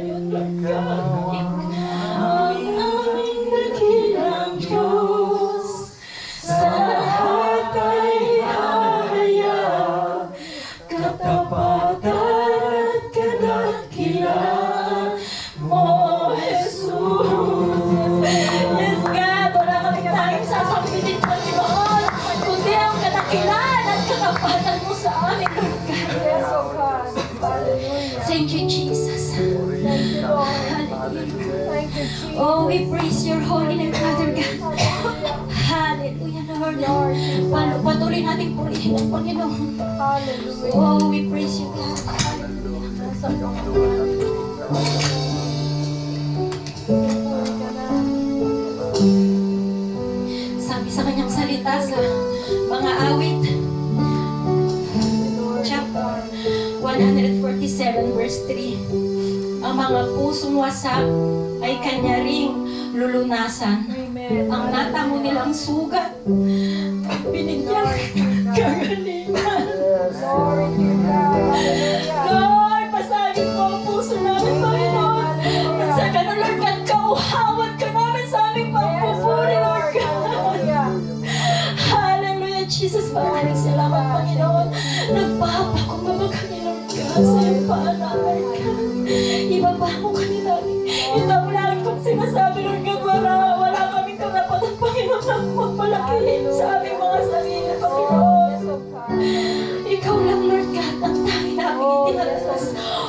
ngayon, Lord God. Ang aming dakilang Diyos, sa lahat ay hahayag, katapatan at kadakilaan mo, Jesus. Yes, God, wala kaming tanging sasabihin, Panginoon, kundi ang kadakilaan at katapatan mo sa amin, Lord God. Yes, oh God. Hallelujah. Thank you, Jesus. Thank you, Lord. Hallelujah. Thank you, Jesus. Oh, we praise your holy name, Father God. Hallelujah, Lord. Patuloy natin purihin ang Panginoon. Hallelujah. Oh, we praise you, God. Hallelujah. Nasa Panginoon. Puri ka na. Sabi sa kanyang salita sa mga awit, chapter 147 verse 3, ang mga pusong wasak ay kanya ring lulunasan. Amen. Ang natamo nilang sugat, binigyan kagalingan. Glory to God. Hallelujah. Lord, pasagin mo ang puso namin, Panginoon. At sa ganun, Lord God, kauhawat ka namin sa aming pagpupuri, Lord God. Hallelujah. Hallelujah, Jesus. Maraming salamat, Panginoon. Nagpapakumbaba kami, Lord God, sa iyong paanan, Lord God. Ibaba mo kami namin. Ito mo namin kung sinasabi, Lord God, wala kaming karapatan, Panginoon, na magpalaki sa aming mga sarili, Panginoon. Yes, oh God. Ikaw lang, Lord God, ang tanging namin itinalalas.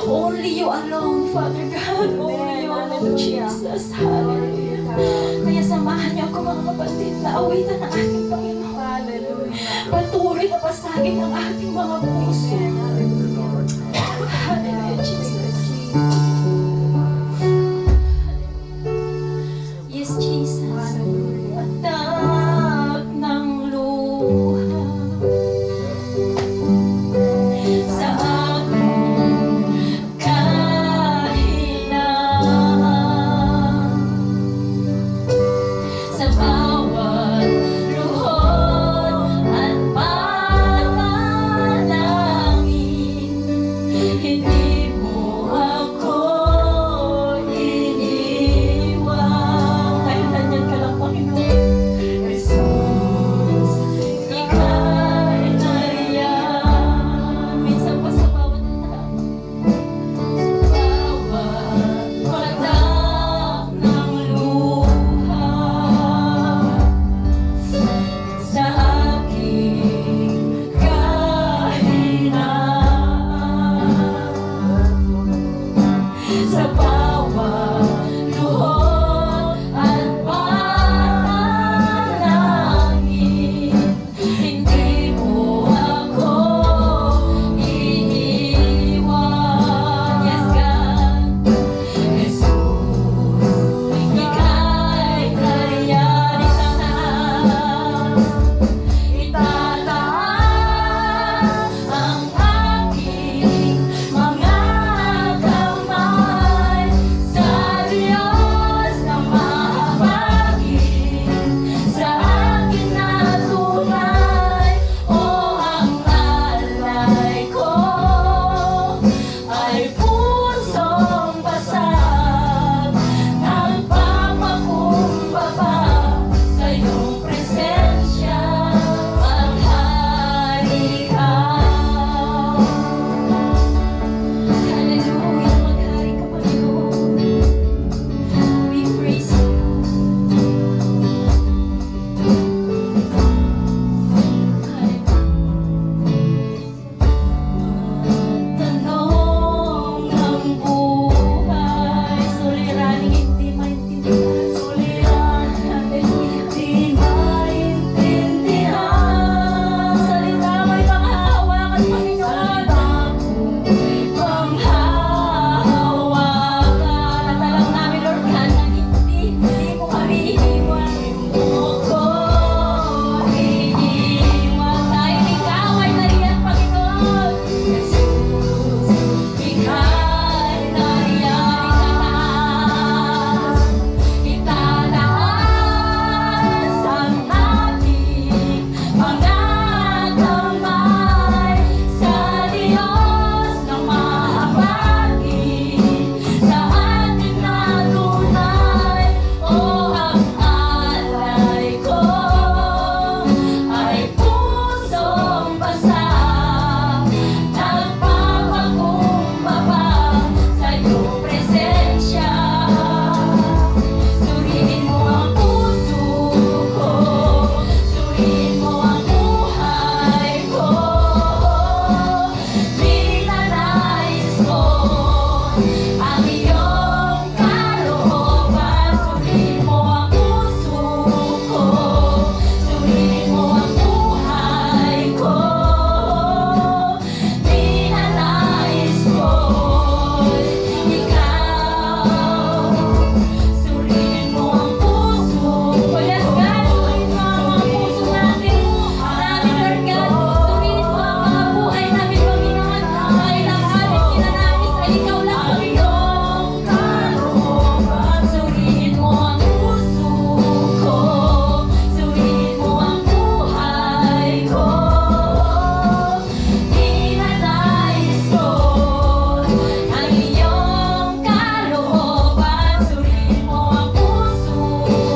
Only you alone, Father God. Only you alone, Jesus. Hallelujah. Kaya samahan niyo ako, mga kapatid, na awitan ng ating Panginoon. Hallelujah. Patuloy na pasagin ang ating mga puso.